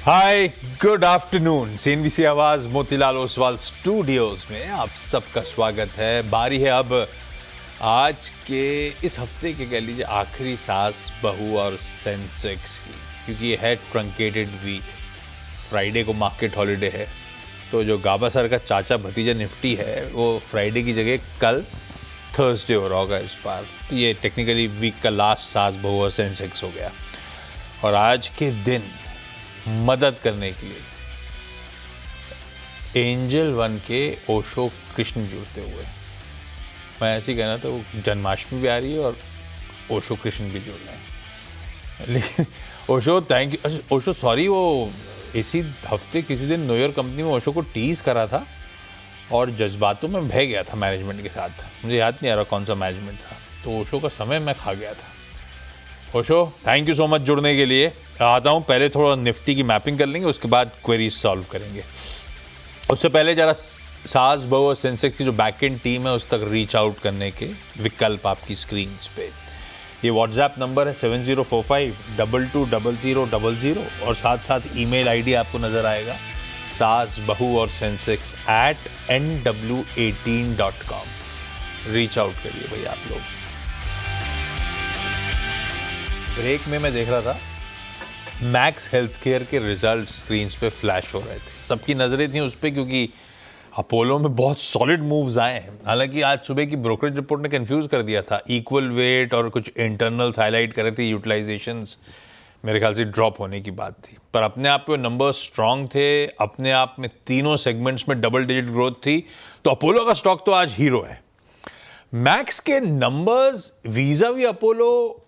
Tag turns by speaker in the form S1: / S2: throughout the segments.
S1: हाय, good afternoon. CNBC आवाज Motilal Oswal studios में आप सबका स्वागत है। बारी है अब आज के इस हफ्ते के कह लीजिए आखिरी सास बहू और सेंसेक्स की, क्योंकि ये है ट्रंकेटेड वीक। फ्राइडे को मार्केट हॉलीडे है, तो जो गाबा सर का चाचा भतीजा निफ्टी है वो फ्राइडे की जगह कल थर्सडे हो रहा होगा इस बार। तो ये टेक्निकली वीक का लास्ट सास बहू और सेंसेक्स हो गया। और आज के दिन मदद करने के लिए एंजल वन के ओशो कृष्ण जुड़ते हुए, मैं ऐसे ही कहना था, वो जन्माष्टमी भी आ रही है और ओशो कृष्ण भी जुड़ रहे हैं। लेकिन Osho thank you Osho, sorry, वो इसी हफ्ते किसी दिन न्यू ईयर कंपनी में ओशो को टीज करा था और जज्बातों में बह गया था मैनेजमेंट के साथ। मुझे याद नहीं आ रहा कौन सा मैनेजमेंट था, तो ओशो का समय मैं खा गया था। Osho, thank you so much जुड़ने के लिए। आता हूँ, पहले थोड़ा निफ्टी की मैपिंग कर लेंगे, उसके बाद क्वेरीज सॉल्व करेंगे। उससे पहले जरा सास बहू और सेंसेक्स की जो बैकएंड टीम है उस तक रीच आउट करने के विकल्प आपकी स्क्रीन पे। ये व्हाट्सएप नंबर है 7045220000 और साथ साथ ईमेल आईडी आपको नजर आएगा सास बहू और सेंसेक्स @nw18.com। रीच आउट करिए भाई आप लोग। ब्रेक में मैं देख रहा था मैक्स हेल्थ केयर के रिजल्ट स्क्रीन्स पे फ्लैश हो रहे थे। सबकी नजरें थी उस पर, क्योंकि अपोलो में बहुत सॉलिड मूव्स आए हैं। हालांकि आज सुबह की ब्रोकरेज रिपोर्ट ने कंफ्यूज कर दिया था। इक्वल वेट और कुछ इंटरनल्स हाईलाइट कर रहे थे, यूटिलाइजेशंस मेरे ख्याल से ड्रॉप होने की बात थी। पर अपने आप पे नंबर्स स्ट्रांग थे, अपने आप में तीनों सेगमेंट्स में डबल डिजिट ग्रोथ थी। तो अपोलो का स्टॉक तो आज हीरो है। मैक्स के नंबर्स वीजा वी अपोलो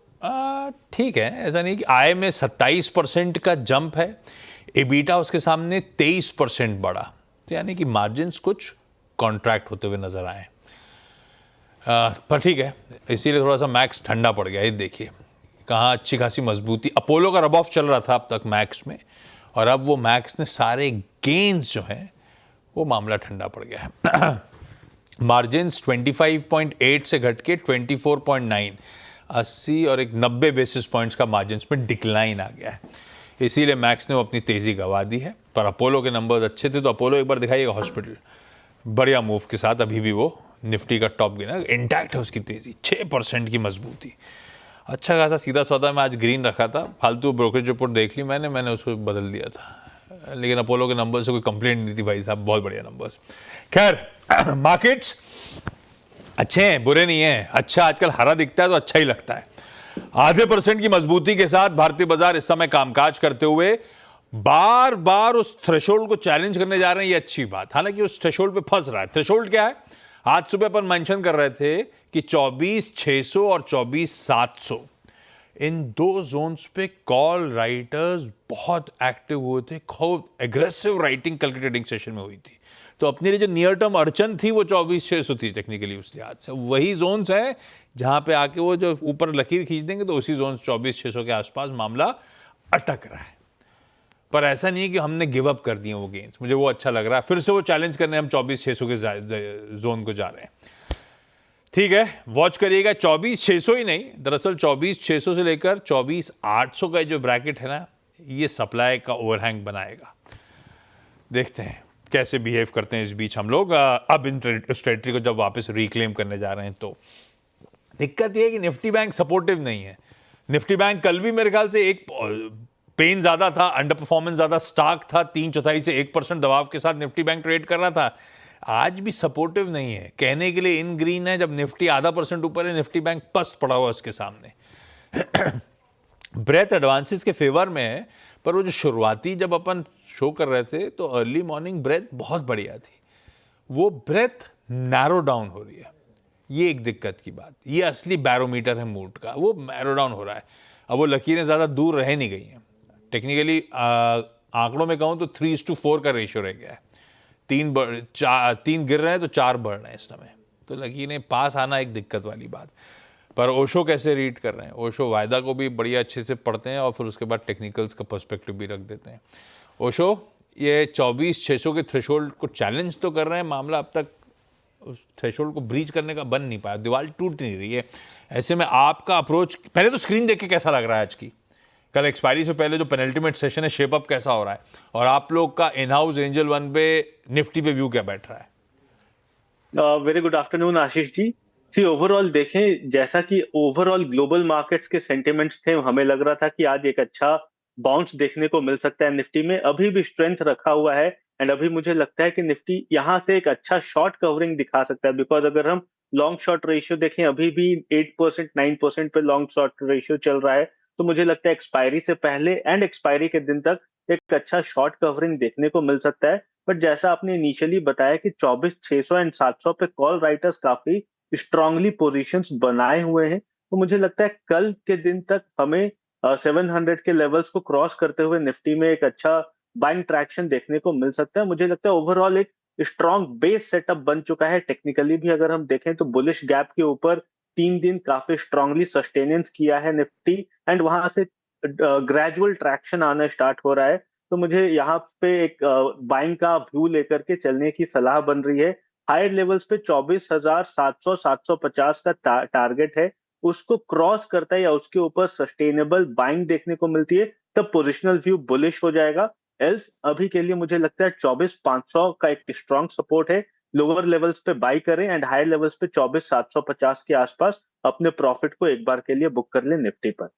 S1: ठीक है, ऐसा नहीं कि आय में 27% का जंप है, एबीटा उसके सामने 23% बढ़ा, तो यानी कि मार्जिन्स कुछ कॉन्ट्रैक्ट होते हुए नजर आए। पर ठीक है, इसीलिए थोड़ा सा मैक्स ठंडा पड़ गया। ये देखिए कहाँ अच्छी खासी मजबूती। अपोलो का रब ऑफ चल रहा था अब तक मैक्स में, और अब वो मैक्स ने सारे गेन्स जो हैं वो मामला ठंडा पड़ गया है। मार्जिन्स 25.8 से घट के 24.9, 80 और एक 90 बेसिस पॉइंट्स का मार्जिन्स में डिक्लाइन आ गया है। इसीलिए मैक्स ने वो अपनी तेजी गंवा दी है। पर अपोलो के नंबर्स अच्छे थे, तो अपोलो एक बार दिखाइएगा हॉस्पिटल बढ़िया मूव के साथ। अभी भी वो निफ्टी का टॉप गेनर इंटैक्ट है, उसकी तेजी 6% की मजबूती। अच्छा खासा सीधा सौदा में आज ग्रीन रखा था, फालतू ब्रोकरेज रिपोर्ट देख ली मैंने उसको बदल दिया था। लेकिन अपोलो के नंबर से कोई कंप्लेंट नहीं थी भाई साहब, बहुत बढ़िया नंबर्स। खैर, मार्केट्स अच्छे हैं, बुरे नहीं हैं। अच्छा, आजकल हरा दिखता है तो अच्छा ही लगता है। आधे % की मजबूती के साथ भारतीय बाजार इस समय कामकाज करते हुए बार बार उस थ्रेशोल्ड को चैलेंज करने जा रहे हैं। ये अच्छी बात, हालांकि उस थ्रेशोल्ड पे फंस रहा है। थ्रेशोल्ड क्या है? आज सुबह अपन मेंशन कर रहे थे कि 24,600 और 24,700, इन दो जोन्स पे कॉल राइटर्स बहुत एक्टिव हुए थे। खूब एग्रेसिव राइटिंग कल के ट्रेडिंग सेशन में हुई थी। तो अपने लिए जो नियर टर्म अड़चन थी वो 24,600 थी टेक्निकली उस लिहाज से। वही जोन्स हैं जहां पे आके वो जो ऊपर लकीर खींच देंगे तो उसी जोन 24,600 के आसपास मामला अटक रहा है। पर ऐसा नहीं है कि हमने गिव अप कर दिए वो गेंस। मुझे वो अच्छा लग रहा है, फिर से वो चैलेंज करने हम 24,600 के जोन को जा रहे हैं। ठीक है, वॉच करिएगा। 24,600 ही नहीं, दरअसल 24,600 से लेकर 24,800 का जो ब्रैकेट है ना, ये सप्लाई का ओवरहैंग बनाएगा। देखते हैं कैसे बिहेव करते हैं इस बीच हम लोग। अब इन टेरिटरी को जब वापस रिक्लेम करने जा रहे हैं तो दिक्कत यह है कि निफ्टी बैंक सपोर्टिव नहीं है। निफ्टी बैंक कल भी मेरे ख्याल से एक पेन ज्यादा था, अंडर परफॉर्मेंस ज्यादा स्टॉक था, 3/4 से 1% दबाव के साथ निफ्टी बैंक ट्रेड कर रहा था। आज भी सपोर्टिव नहीं है। कहने के लिए इन ग्रीन है, जब निफ्टी आधा % ऊपर है, निफ्टी बैंक पस्त पड़ा हुआ उसके सामने। ब्रेथ एडवांसेस के फेवर में है, पर वो जो शुरुआती जब अपन शो कर रहे थे तो अर्ली मॉर्निंग ब्रेथ बहुत बढ़िया थी, वो ब्रेथ नैरो डाउन हो रही है। ये एक दिक्कत की बात, ये असली बैरोमीटर है मूड का, वो नैरो डाउन हो रहा है। अब वो लकीरें ज्यादा दूर रह नहीं गई हैं। टेक्निकली आंकड़ों में कहूं तो 3:4 का रेशियो रह गया है। 3 गिर रहे हैं तो 4 बढ़ रहे हैं इस समय, तो लकीरें पास आना एक दिक्कत वाली बात। पर ओशो कैसे रीड कर रहे हैं? ओशो वायदा को भी बढ़िया अच्छे से पढ़ते हैं और फिर उसके बाद टेक्निकल्स का पर्सपेक्टिव भी रख देते हैं। ओशो ये 24,600 के थ्रेशोल्ड को चैलेंज तो कर रहे हैं, मामला अब तक उस थ्रेशोल्ड को ब्रीच करने का बन नहीं पाया, दीवार टूट नहीं रही है। ऐसे में आपका अप्रोच, पहले तो स्क्रीन देख के कैसा लग रहा है आज की? कल एक्सपायरी से पहले जो पेनल्टीमेट सेशन है, शेप अप कैसा हो रहा है, और आप लोग का इन हाउस एंजल वन पे निफ्टी पे व्यू क्या बैठ रहा है?
S2: Very good afternoon Ashish ji. सी ओवरऑल देखें, जैसा कि ओवरऑल ग्लोबल मार्केट्स के सेंटिमेंट्स थे, हमें लग रहा था कि आज एक अच्छा बाउंस देखने को मिल सकता है। निफ्टी में अभी भी स्ट्रेंथ रखा हुआ है, एंड अभी मुझे लगता है कि निफ्टी यहां से एक अच्छा शॉर्ट कवरिंग दिखा सकता है। बिकॉज अगर हम लॉन्ग शॉर्ट रेशियो देखें, अभी भी 8% 9% पे लॉन्ग शॉर्ट रेशियो चल रहा है। तो मुझे लगता है एक्सपायरी से पहले एंड एक्सपायरी के दिन तक एक अच्छा शॉर्ट कवरिंग देखने को मिल सकता है। बट जैसा आपने इनिशियली बताया कि 24,600 एंड 700 पे कॉल राइटर्स काफी स्ट्रांगली पोजीशंस बनाए हुए हैं। तो मुझे लगता है कल के दिन तक हमें 700 के लेवल्स को क्रॉस करते हुए निफ्टी में एक अच्छा बाइंग ट्रैक्शन देखने को मिल सकता है। मुझे लगता है ओवरऑल एक स्ट्रांग बेस सेटअप बन चुका है। टेक्निकली भी अगर हम देखें तो बुलिश गैप के ऊपर 3 दिन काफी स्ट्रांगली सस्टेनेंस किया है निफ्टी, एंड वहां से ग्रेजुअल ट्रैक्शन आना स्टार्ट हो रहा है। तो मुझे यहाँ पे एक बाइंग का व्यू लेकर के चलने की सलाह बन रही है। हायर लेवल्स पे 24,700 750 का टारगेट है। उसको क्रॉस करता है या उसके ऊपर सस्टेनेबल बाइंग देखने को मिलती है, तब पोजिशनल व्यू बुलिश हो जाएगा। एल्स अभी के लिए मुझे लगता है 24,500 का एक स्ट्रॉन्ग सपोर्ट है। लोअर लेवल्स पे बाई करें एंड हायर लेवल्स पे 24,750 के आसपास अपने प्रॉफिट को एक बार के लिए बुक कर ले निफ्टी पर।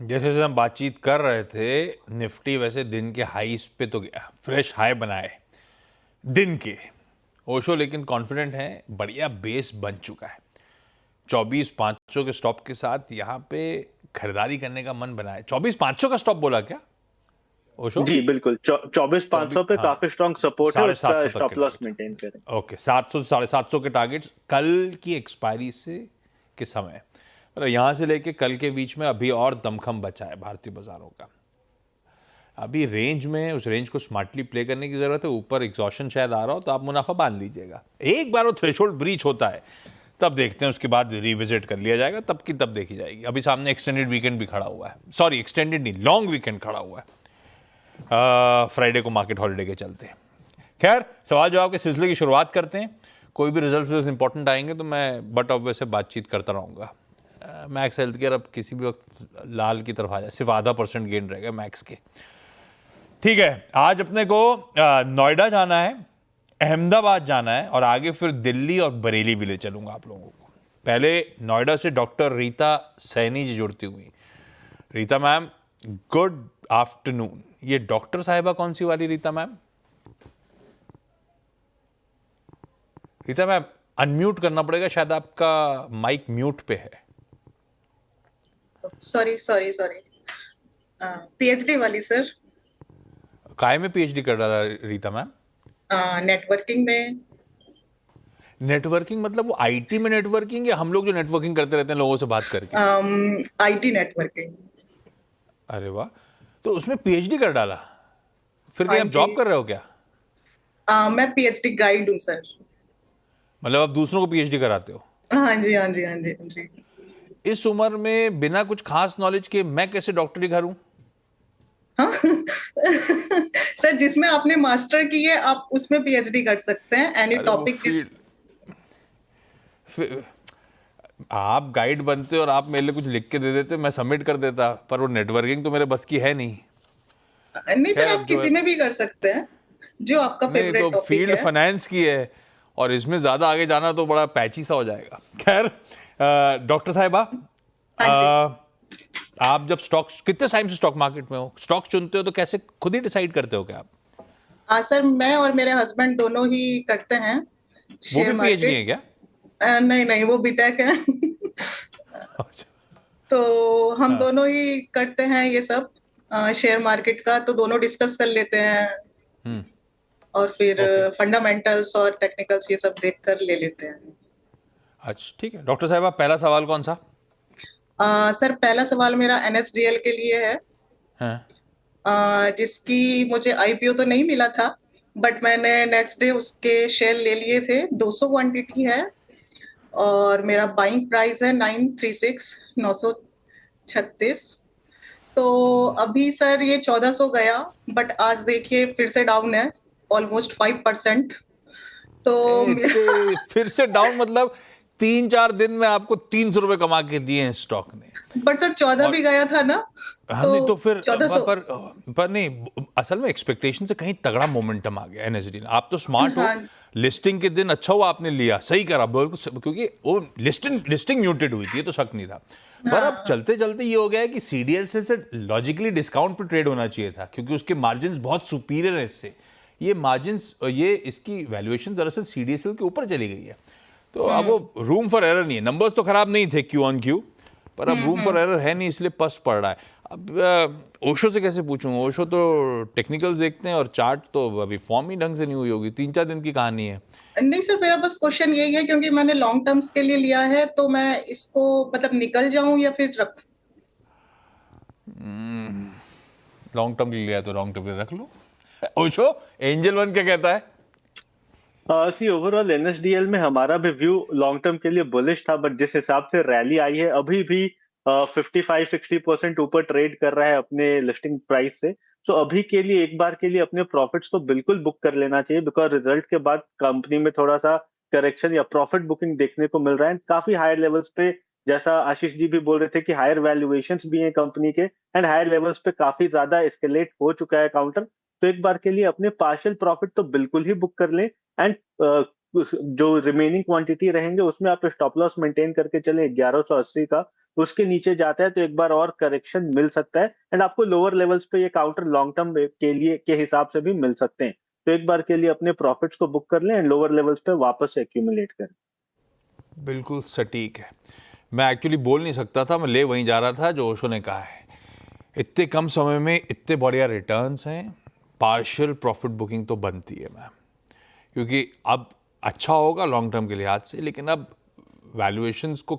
S1: जैसे जैसे हम बातचीत कर रहे थे, निफ्टी वैसे दिन के हाईस पे तो गया, फ्रेश हाई बनाए दिन के। ओशो लेकिन कॉन्फिडेंट है, बढ़िया बेस बन चुका है। 24,500 के स्टॉप के साथ यहाँ पे खरीदारी करने का मन बना है। 24,500 का स्टॉप बोला क्या ओशो?
S2: जी बिल्कुल, 24,500 पे
S1: हाँ,
S2: काफी स्ट्रॉन्ग सपोर्ट है, उसका
S1: 750 तक के
S2: स्टॉप लॉस
S1: टारगेट।
S2: मेंटेन करें।
S1: ओके, 700 750 के टारगेट्स कल की एक्सपायरी से के समय, मतलब यहाँ से लेके कल के बीच में अभी और दमखम बचा है भारतीय बाजारों का। अभी रेंज में, उस रेंज को स्मार्टली प्ले करने की जरूरत है। ऊपर एग्जॉशन शायद आ रहा हो तो आप मुनाफा बांध लीजिएगा। एक बार वो थ्रेशोल्ड ब्रीच होता है तब देखते हैं, उसके बाद रिविजिट कर लिया जाएगा, तब की तब देखी जाएगी। अभी सामने एक्सटेंडेड वीकेंड भी खड़ा हुआ है, सॉरी एक्सटेंडेड नहीं, लॉन्ग वीकेंड खड़ा हुआ है, फ्राइडे को मार्केट हॉलिडे के चलते। खैर, सवाल जवाब के सिलसिले की शुरुआत करते हैं। कोई भी रिजल्ट इंपॉर्टेंट आएंगे तो मैं बट ऑब्वियस से बातचीत करता रहूँगा। मैक्स हेल्थ केयर अब किसी भी वक्त लाल की तरफ आ जाए, सिर्फ आधा % गेन रहेगा मैक्स के। ठीक है, आज अपने को नोएडा जाना है, अहमदाबाद जाना है, और आगे फिर दिल्ली और बरेली भी ले चलूंगा आप लोगों को। पहले नोएडा से डॉक्टर रीता सैनी जी जुड़ती हुई। Rita ma'am, good afternoon. ये डॉक्टर साहिबा कौन सी वाली Rita ma'am? Rita ma'am, unmute करना पड़ेगा, शायद आपका माइक म्यूट पे है।
S3: सॉरी सॉरी सॉरी, पीएचडी वाली सर।
S1: काय में पीएचडी कर रहा था रीता मैम?
S3: नेटवर्किंग में।
S1: नेटवर्किंग मतलब वो आईटी में नेटवर्किंग, या हम लोग जो नेटवर्किंग करते रहते हैं लोगों से बात करके?
S3: IT networking.
S1: अरे वाह, तो उसमें पीएचडी कर डाला। फिर कहीं
S3: हाँ
S1: आप जॉब
S3: जी।
S1: कर रहे हो क्या?
S3: मैं पीएचडी गाइड हूँ सर।
S1: मतलब आप दूसरों को पीएचडी कराते हो?
S3: हाँ जी हाँ जी हाँ जी हाँ जी।
S1: इस उम्र में बिना कुछ खास नॉलेज के मैं कैसे डॉक्टरी करूं?
S3: हाँ सर, जिसमें आपने मास्टर की है आप उसमें पीएचडी कर सकते हैं, एनी
S1: अरे वो
S3: टॉपिक
S1: आप गाइड बनते और आप मेरे लिए कुछ लिख के दे देते, मैं सबमिट कर देता, पर वो नेटवर्किंग तो मेरे बस की है नहीं।
S3: नहीं सर,
S1: खैर,
S3: आप किसी में भी कर सकते हैं जो आपका
S1: नहीं
S3: फेवरेट
S1: तो
S3: टॉपिक
S1: फील्ड
S3: है।
S1: फाइनेंस की है, और इसमें ज्यादा आगे जाना तो बड़ा पैची सा हो जाएगा। खैर, डॉक्टर साहिबा,
S3: हाँ जी।
S1: आप जब स्टॉक्स, कितने टाइम से स्टॉक मार्केट में हो, स्टॉक चुनते हो तो कैसे खुद ही डिसाइड करते हो क्या आप?
S3: हाँ सर, मैं और मेरे हस्बैंड दोनों ही करते हैं
S1: वो
S3: शेयर
S1: भी पीएचडी है
S3: मार्केट।
S1: क्या?
S3: नहीं नहीं, वो बीटेक है।
S1: अच्छा।
S3: तो हम
S1: हाँ।
S3: दोनों ही करते हैं ये सब शेयर मार्केट का, तो दोनों डिस्कस कर लेते हैं और फिर
S1: ओके,
S3: फंडामेंटल्स और टेक्निकल्स ये सब देख कर ले लेते हैं।
S1: अच्छा ठीक है। डॉक्टर साहिबा, पहला सवाल कौन सा?
S3: सर, पहला सवाल मेरा एनएसडीएल के लिए है,
S1: हाँ।
S3: जिसकी मुझे आईपीओ तो नहीं मिला था, बट मैंने नेक्स्ट डे उसके शेयर ले लिए थे। 200 क्वांटिटी है और मेरा बाइंग प्राइस है 936। तो अभी सर ये 1400 गया, बट आज देखिए फिर से डाउन है ऑलमोस्ट 5%। तो
S1: इतने फिर से डाउन मतलब 3-4 दिन में आपको 300 रुपए कमा के दिए हैं स्टॉक ने।
S3: बट सर 14 भी गया था ना,
S1: हाँ नहीं तो फिर
S3: 1400
S1: पर नहीं, असल में एक्सपेक्टेशन से कहीं तगड़ा मोमेंटम आ गया एनएसडी ने। आप तो स्मार्ट हो,
S3: हाँ।
S1: लिस्टिंग के दिन अच्छा हुआ आपने लिया, सही करा बिल्कुल, क्योंकि वो लिस्टिंग म्यूटेड हुई थी, ये तो शक नहीं था। पर अब चलते चलते ये हो गया है कि सीडीएल से लॉजिकली डिस्काउंट पे ट्रेड होना चाहिए था, क्योंकि उसके मार्जिन बहुत सुपीरियर है इससे। ये मार्जिन्स, ये इसकी वैल्यूएशन दरअसल सीडीएसएल के ऊपर चली गई है। तो अब वो रूम फॉर एरर नहीं है। नंबर्स तो खराब नहीं थे क्यू ऑन क्यू, पर अब रूम फॉर एरर है नहीं, इसलिए पस पड़ रहा है। अब ओशो से कैसे पूछूं? ओशो तो टेक्निकल्स देखते हैं और चार्ट तो अभी फॉर्म ही ढंग से नहीं हुई होगी, 3-4 दिन की कहानी है।
S3: नहीं सर, मेरा बस क्वेश्चन यही है, क्योंकि मैंने लॉन्ग टर्म्स के लिए लिया है, तो मैं इसको मतलब निकल जाऊं या फिर रखूं?
S1: लॉन्ग टर्म के लिए लिया तो लॉन्ग टर्म के लिए रख लो। ओशो, एंजल वन क्या कहता है?
S2: सी ओवरऑल एनएसडीएल में हमारा भी व्यू लॉन्ग टर्म के लिए बुलिश था, बट जिस हिसाब से रैली आई है अभी भी 55-60% ऊपर ट्रेड कर रहा है अपने लिस्टिंग प्राइस से। तो अभी के लिए एक बार के लिए अपने प्रॉफिट्स तो बिल्कुल बुक कर लेना चाहिए, बिकॉज रिजल्ट के बाद कंपनी में थोड़ा सा करेक्शन या प्रॉफिट बुकिंग देखने को मिल रहा है काफी हायर लेवल्स पे। जैसा आशीष जी भी बोल रहे थे कि हायर वैल्यूएशंस भी हैं कंपनी के, एंड हायर लेवल्स पे काफी ज्यादा एस्केलेट हो चुका है काउंटर। तो एक बार के लिए अपने पार्शियल प्रॉफिट तो बिल्कुल ही बुक कर लें, एंड जो रिमेनिंग क्वांटिटी रहेंगे उसमें आप स्टॉप लॉस मेंटेन करके चले 1180 का। उसके नीचे जाता है तो एक बार और करेक्शन मिल सकता है, एंड आपको लोअर लेवल्स पे ये काउंटर लॉन्ग टर्म के लिए के हिसाब से भी मिल सकते हैं। तो एक बार के लिए अपने प्रॉफिट्स को बुक कर लें एंड लोअर लेवल्स पे वापस से एक्यूमुलेट करें।
S1: बिल्कुल सटीक है। मैं एक्चुअली बोल नहीं सकता था, मैं ले वहीं जा रहा था जो ओशो ने कहा है। इतने कम समय में इतने बढ़िया रिटर्न्स हैं, पार्शियल प्रॉफिट बुकिंग तो बनती है मैम, क्योंकि अब अच्छा होगा लॉन्ग टर्म के लिहाज से, लेकिन अब वैल्यूएशंस को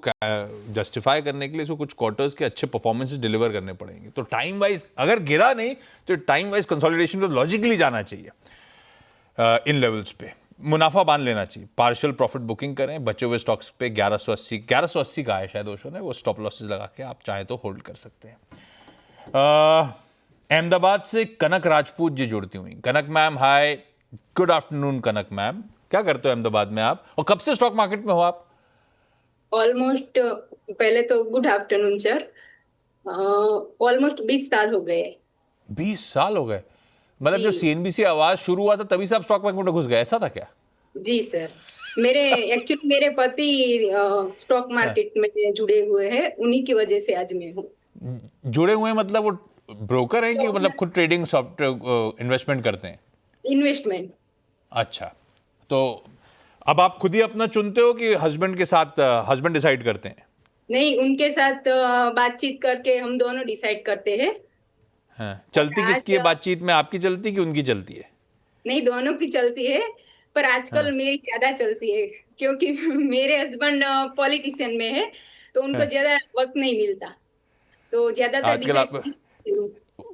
S1: जस्टिफाई करने के लिए इसको कुछ क्वार्टर्स के अच्छे परफॉर्मेंसेस डिलीवर करने पड़ेंगे। तो टाइम वाइज अगर गिरा नहीं तो टाइम वाइज कंसोलिडेशन तो लॉजिकली जाना चाहिए। इन लेवल्स पे मुनाफा बांध लेना चाहिए, पार्शियल प्रॉफिट बुकिंग करें, बचे हुए स्टॉक्स पे 1180 का है शायद ओशो ने, वो स्टॉप लॉसेस लगा के आप चाहें तो होल्ड कर सकते हैं। अहमदाबाद से कनक राजपूत जी जुड़ती हुई। कनक मैम हाय, गुड आफ्टरनून कनक मैम, क्या करते हो अहमदाबाद में आप, और कब से स्टॉक मार्केट में हो आप?
S4: ऑलमोस्ट, पहले तो गुड आफ्टरनून सर, ऑलमोस्ट 20 साल हो गए।
S1: 20 साल हो गए? मतलब
S4: जी।
S1: जब सीएनबीसी आवाज शुरू हुआ था तभी से आप स्टॉक मार्केट में घुस गए, ऐसा था क्या?
S4: जी सर, एक्चुअली मेरे पति स्टॉक मार्केट में जुड़े हुए हैं, उन्हीं की वजह से आज मैं हूँ।
S1: जुड़े हुए हैं मतलब वो ब्रोकर हैं कि मतलब खुद ट्रेडिंग सॉफ्टवेयर इन्वेस्टमेंट करते हैं?
S4: इन्वेस्टमेंट।
S1: अच्छा, तो अब आप खुद ही अपना चुनते हो कि हस्बैंड के साथ हस्बैंड डिसाइड करते हैं?
S4: नहीं, उनके साथ बातचीत करके हम दोनों डिसाइड करते हैं।
S1: हाँ, चलती
S4: आज
S1: किसकी है बातचीत में, आपकी चलती कि उनकी चलती है?
S4: नहीं, दोनों की चलती है, पर आजकल मेरी ज्यादा चलती है, क्योंकि मेरे हस्बैंड पॉलिटिशियन में है, तो उनको ज्यादा वक्त नहीं मिलता, तो ज्यादातर
S1: आजकल आप
S4: डिसाइड।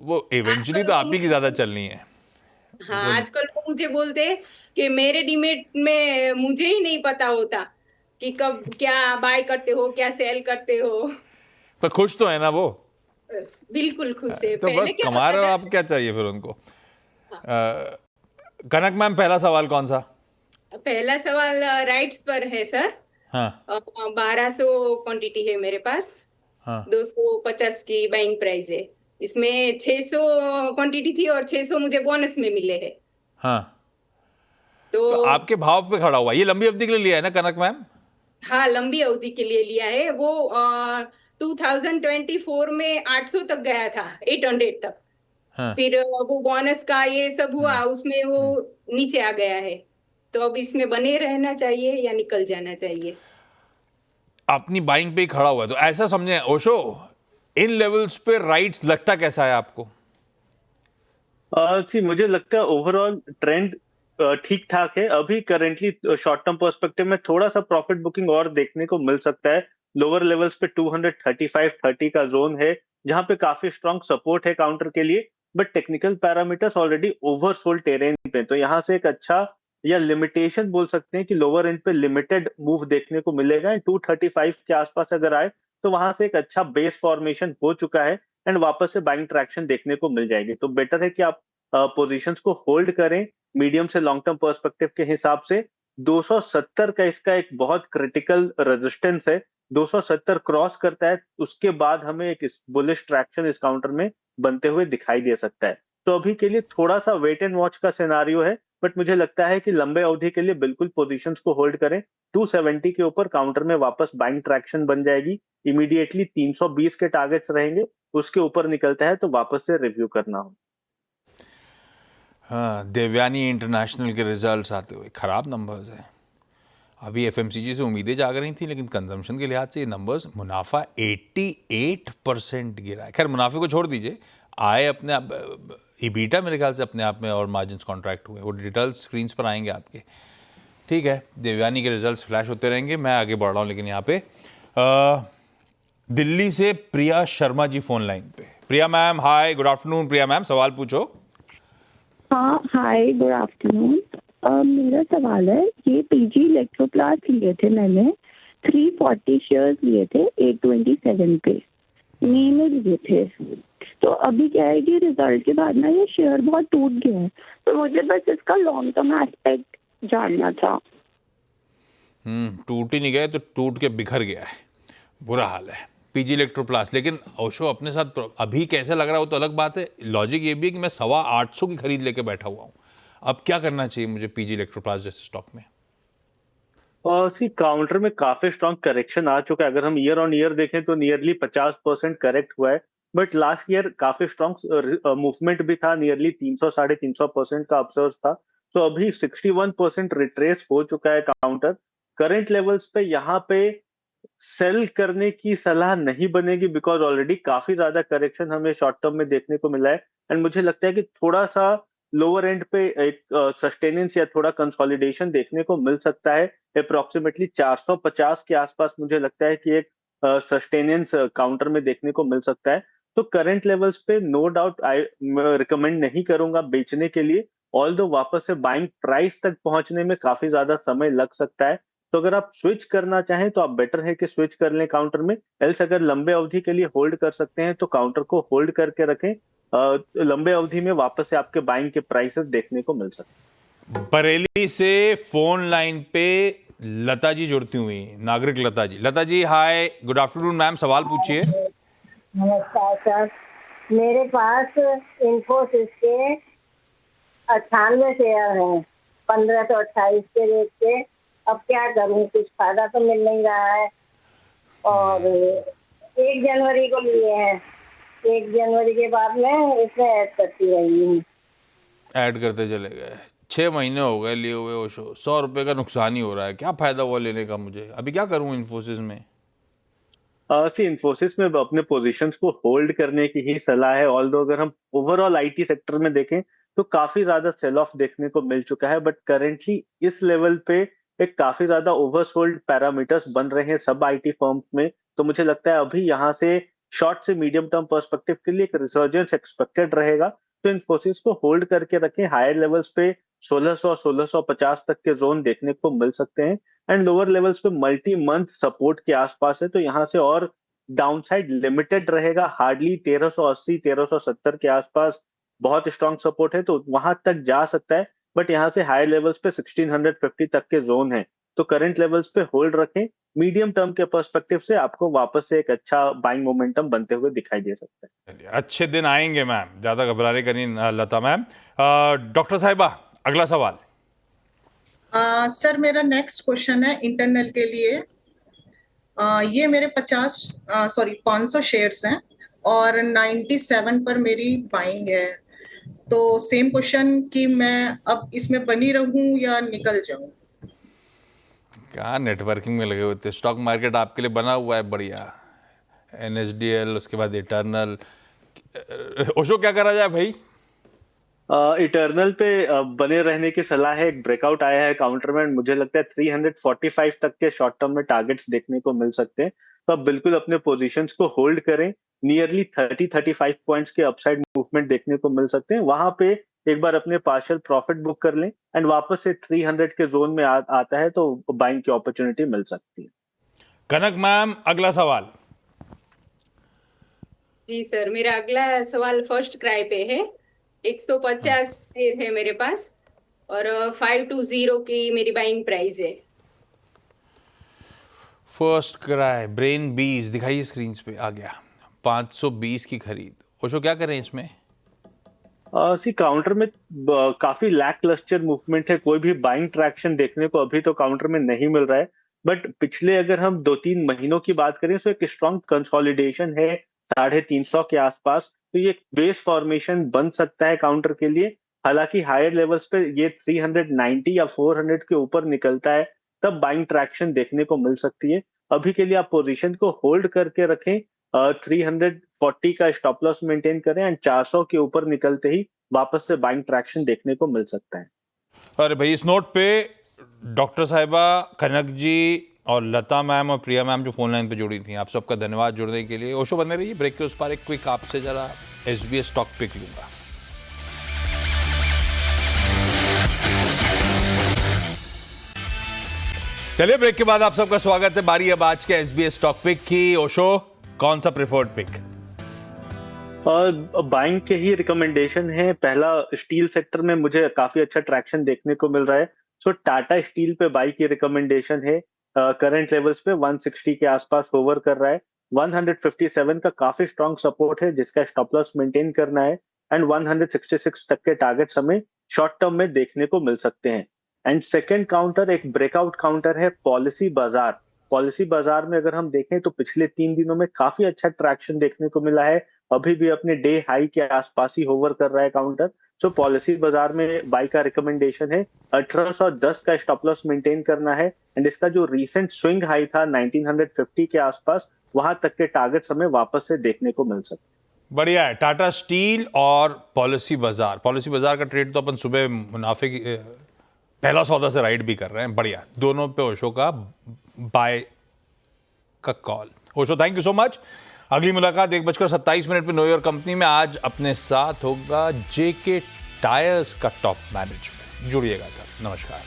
S1: वो इवेंचुअली तो
S4: आजकल
S1: आप ही की ज्यादा चलनी है।
S4: हाँ, आजकल वो मुझे बोलते हैं कि मेरे डीमेट में मुझे ही नहीं पता होता कि कब क्या बाय करते हो, क्या सेल करते हो।
S1: पर खुश तो है ना वो?
S4: बिल्कुल खुश है।
S1: तो
S4: पहले
S1: बस
S4: क्या
S1: कमा रहे हो
S4: होता
S1: आप, क्या चाहिए फिर उनको? कनक मैम, पहला सवाल कौन सा?
S4: था, पहला सवाल राइट्स पर है सर।
S1: हाँ
S4: 1200 क्वांटिटी है मेरे पास,
S1: हाँ
S4: 250 की बाइंग प्राइस है। इसमें 600 क्वांटिटी थी और 600 मुझे बोनस में मिले हैं।
S1: हाँ।
S4: तो
S1: तो आपके भाव पे खड़ा हुआ, ये लंबी अवधि के लिए लिया है ना कनक मैम?
S4: हाँ, लंबी अवधि के लिए लिया है। वो 2024 में 800 तक गया था, 800 तक।
S1: हाँ।
S4: फिर वो बोनस का ये सब हुआ, उसमें वो नीचे आ गया है। तो अब इसमें बने रहना चाहिए या निकल जाना चाहिए?
S1: अपनी बाइंग पे ही खड़ा हुआ है, तो ऐसा समझे ओशो, इन लेवल्स पे राइट्स लगता कैसा है आपको?
S2: जी मुझे लगता है ओवरऑल ट्रेंड ठीक ठाक है। अभी करेंटली शॉर्ट टर्म पर्सपेक्टिव में थोड़ा सा प्रॉफिट बुकिंग और देखने को मिल सकता है। लोअर लेवल्स पे 235-30 का जोन है जहां पे काफी स्ट्रॉन्ग सपोर्ट है काउंटर के लिए, but technical parameters already oversold terrain पे, तो यहाँ से एक अच्छा या लिमिटेशन बोल सकते हैं कि लोअर एंड पे लिमिटेड मूव देखने को मिलेगा। 235 के आसपास अगर आए तो वहां से एक अच्छा बेस फॉर्मेशन हो चुका है एंड वापस से बाइंग ट्रैक्शन देखने को मिल जाएगी। तो बेटर है कि आप पोजीशंस को होल्ड करें मीडियम से लॉन्ग टर्म पर्सपेक्टिव के हिसाब से, 270 का इसका एक बहुत क्रिटिकल रेजिस्टेंस है। 270 क्रॉस करता है, उसके बाद हमें एक बुलिश ट्रैक्शन इस काउंटर में बनते हुए दिखाई दे सकता है। तो अभी के लिए थोड़ा सा वेट एंड वॉच का सिनेरियो है, बट मुझे लगता है कि लंबे अवधि के लिए बिल्कुल पोजीशंस को होल्ड करें। 270 के ऊपर काउंटर में वापस बाइंग ट्रैक्शन बन जाएगी। इमीडिएटली 320 के टारगेट्स रहेंगे, उसके ऊपर निकलता है तो वापस से रिव्यू करना हो।
S1: हाँ, देवयानी इंटरनेशनल के रिजल्ट्स आते हुए खराब नंबर्स हैं। अभी एफएमसीजी से उम्मीदें जाग रही थी, लेकिन कंजम्पशन के लिहाज से ये नंबर्स, मुनाफा 88% गिरा है। खैर, मुनाफे को छोड़ दीजिए, आए अपने आप, ईबीटा मेरे ख्याल से अपने आप में और मार्जिन्स कॉन्ट्रैक्ट हुए, वो डिटेल्स स्क्रीन्स पर आएंगे आपके। ठीक है, देवयानी के रिजल्ट्स फ्लैश होते रहेंगे, मैं आगे बढ़ रहा हूँ। लेकिन यहाँ पे दिल्ली से प्रिया शर्मा जी फोन लाइन पे। प्रिया मैम, हाय, गुड आफ्टरनून। प्रिया मैम, सवाल पूछो।
S5: हाँ, हाय, गुड आफ्टरनून। मेरा सवाल है, ये पीजी इलेक्ट्रोप्लास्ट लिए थे मैंने, 340 शेयर्स लिए थे 827 पे, मई में लिए थे। तो अभी क्या है कि रिजल्ट के बाद ना ये शेयर बहुत टूट गया है, तो मुझे बस इसका लॉन्ग टर्म एस्पेक्ट जानना था।
S1: टूट ही नहीं गया, तो टूट के बिखर गया है, बुरा हाल है पीजी इलेक्ट्रोप्लास्ट। लेकिन ओशो अपने साथ अभी कैसे लग रहा हो तो अलग बात है। लॉजिक ये भी है कि मैं 825 की खरीद लेके बैठा हुआ हूँ। अब क्या करना चाहिए मुझे पीजी इलेक्ट्रोप्लास्ट जैसे स्टॉक में?
S2: और सी काउंटर में काफी स्ट्रॉन्ग करेक्शन आ चुका है। अगर हम ईयर ऑन ईयर देखें तो नियरली 50% करेक्ट हुआ है, बट लास्ट ईयर काफी स्ट्रॉन्ग मूवमेंट भी था, नियरली 300 350% का अपसर्ज था। तो अभी 61% रिट्रेस हो चुका है काउंटर। करंट लेवल्स पे यहाँ पे सेल करने की सलाह नहीं बनेगी, बिकॉज ऑलरेडी काफी ज्यादा करेक्शन हमें शॉर्ट टर्म में देखने को मिला है। एंड मुझे लगता है कि थोड़ा सा लोअर एंड पे एक सस्टेनेंस या थोड़ा कंसोलिडेशन देखने को मिल सकता है। अप्रोक्सीमेटली 450 के आसपास मुझे लगता है कि एक सस्टेनेंस काउंटर में देखने को मिल सकता है। तो करंट लेवल्स पे नो डाउट आई रिकमेंड नहीं करूंगा बेचने के लिए, ऑल्दो वापस से बाइंग प्राइस तक पहुंचने में काफी ज्यादा समय लग सकता है। तो अगर आप स्विच करना चाहें तो आप बेटर है कि स्विच कर लें काउंटर में। एल्स अगर लंबे अवधि के लिए होल्ड कर सकते हैं तो काउंटर को होल्ड करके रखें। लंबे अवधि में वापस से आपके बाइंग के प्राइसेस देखने को मिल सकते हैं।
S1: बरेली से फोन लाइन पे लता जी जुड़ती हुई, नागरिक लता जी। लता जी, हाय, गुड आफ्टरनून मैम, सवाल पूछिए।
S6: नमस्कार सर, मेरे पास इन्फोसिस के 98 शेयर हैं 1528 के रेट पे। अब क्या करूं, कुछ फायदा तो मिल नहीं रहा है। और 1 जनवरी को लिए हैं, 1 जनवरी के बाद में इसमें ऐड करती रही हूँ।
S1: ऐड करते चले गए, 6 महीने हो गए लिए हुए ओशो, 100 रुपए का नुकसान ही हो रहा है। क्या फायदा हुआ लेने का मुझे? अभी क्या करूं इन्फोसिस में?
S2: सी इन्फोसिस में अपने पोजीशंस को होल्ड करने की ही सलाह है। ऑल्दो अगर हम ओवरऑल आईटी सेक्टर में देखें तो काफी ज्यादा सेल ऑफ देखने को मिल चुका है, बट करेंटली इस लेवल पे एक काफी ज्यादा ओवरसोल्ड पैरामीटर्स बन रहे हैं सब आईटी फर्म्स में। तो मुझे लगता है अभी यहाँ से शॉर्ट से मीडियम टर्म पर्सपेक्टिव के लिए एक रिसर्जेंस एक्सपेक्टेड रहेगा। तो इन्फोसिस को होल्ड करके रखें। हायर लेवल्स पे 1600 1650 तक के जोन देखने को मिल सकते हैं, एंड लोअर लेवल्स पे मल्टी मंथ सपोर्ट के आसपास है। तो यहाँ से और डाउनसाइड लिमिटेड रहेगा। हार्डली 1380 1370 के आसपास बहुत स्ट्रॉन्ग सपोर्ट है, तो वहां तक जा सकता है। बट यहाँ से हायर लेवल्स पे 1650 तक के जोन है, तो करंट लेवल्स पे होल्ड रखें। मीडियम टर्म के पर्सपेक्टिव से आपको वापस से एक अच्छा बाइंग मोमेंटम बनते हुए दिखाई दे सकता है।
S1: चलिए, अच्छे दिन आएंगे मैम, ज्यादा घबराने का नहीं लता मैम। डॉक्टर साहिबा, अगला सवाल।
S3: सर, मेरा नेक्स्ट क्वेश्चन है इंटरनल के लिए। ये मेरे 500 शेयर्स हैं और 97 पर मेरी बाइंग है। तो सेम क्वेश्चन कि मैं अब इसमें बनी रहूं या निकल जाऊं?
S1: क्या नेटवर्किंग में लगे हुए थे? स्टॉक मार्केट आपके लिए बना हुआ है बढ़िया, NSDL, उसके बाद इटर्नल। ओशो, क्या करा जाए भाई?
S2: इटर्नल पे बने रहने की सलाह है। एक ब्रेकआउट आया है काउंटर में, मुझे लगता है 345 तक के शॉर्ट टर्म में टारगेट्स देखने को मिल सकते हैं। तो आप बिल्कुल अपने पोजीशंस को होल्ड करें। नियरली 30-35 पॉइंट्स के अपसाइड मूवमेंट देखने को मिल सकते हैं। वहां पे एक बार अपने पार्शियल प्रॉफिट बुक कर लें, एंड वापस से 300 के जोन में आता है तो बाइंग की अपॉर्चुनिटी मिल सकती है।
S1: कनक मैम, अगला सवाल।
S4: जी सर, मेरा अगला सवाल फर्स्ट क्राई पे है। 150 शेयर है मेरे पास और 520 की मेरी बाइंग प्राइस है।
S1: फर्स्ट क्राई ब्रेन बीज दिखाइए स्क्रीन पे, आ गया 520 की खरीद। ओशो क्या करें इसमें?
S2: सी काउंटर में काफी लैक लस्टर मूवमेंट है, कोई भी बाइंग ट्रैक्शन देखने को अभी तो काउंटर में नहीं मिल रहा है। बट पिछले अगर हम 2-3 महीनों की बात करें तो एक स्ट्रॉन्ग कंसोलिडेशन है 350 के आसपास, तो ये बेस फॉर्मेशन बन सकता है काउंटर के लिए। हालांकि हायर लेवल्स पे ये 390 या 400 के ऊपर निकलता है तब बाइंग ट्रैक्शन देखने को मिल सकती है। अभी के लिए आप पोजीशन को होल्ड करके रखें, 340 का स्टॉप लॉस मेंटेन करें एंड 400 के ऊपर निकलते ही वापस से बाइंग ट्रैक्शन देखने को मिल सकता है।
S1: अरे भाई, इस नोट पे डॉक्टर साहिबा, कनक जी और लता मैम और प्रिया मैम जो फोन लाइन पे जुड़ी थी, आप सबका धन्यवाद जुड़ने के लिए। ओशो बने रहिए, ब्रेक के उस पार एक क्विक आपसे जरा एसबीएस स्टॉक पिक लूंगा। चलिए, ब्रेक के बाद आप सबका स्वागत है। बारी अब आज के एसबीएस स्टॉक पिक की। ओशो, कौन सा प्रेफर्ड पिक?
S2: बाइंग के ही रिकमेंडेशन है। पहला, स्टील सेक्टर में मुझे काफी अच्छा ट्रैक्शन देखने को मिल रहा है, सो टाटा स्टील पे बाई की रिकमेंडेशन है। करंट लेवल्स पे 160 के आसपास होवर कर रहा है। 157 का काफी स्ट्रॉन्ग सपोर्ट है जिसका स्टॉप लॉस मेंटेन करना है एंड 166 तक के टारगेट्स हमें शॉर्ट टर्म में देखने को मिल सकते हैं। एंड सेकेंड काउंटर एक ब्रेकआउट काउंटर है पॉलिसी बाजार। पॉलिसी बाजार में अगर हम देखें तो पिछले 3 दिनों में काफी अच्छा ट्रैक्शन देखने को मिला है, अभी भी अपने डे हाई के आसपास ही होवर कर रहा है काउंटर। सो पॉलिसी बाजार में बाई का रिकमेंडेशन है। 1810 का स्टॉप लॉस मेंटेन करना है एंड इसका जो रीसेंट स्विंग हाई था 1950 के आसपास, वहां तक के टारगेट्स हमें वापस से देखने को मिल सकते हैं।
S1: बढ़िया है। टाटा स्टील और पॉलिसी बाजार का ट्रेड तो अपन सुबह मुनाफे की पहला सौदा से राइड भी कर रहे हैं। बढ़िया, दोनों पे ओशो का बाय का call. Osho, thank you so much. अगली मुलाकात 1:27 पे नो योर कंपनी में। आज अपने साथ होगा जेके टायर्स का टॉप मैनेजमेंट। जुड़िएगा। नमस्कार।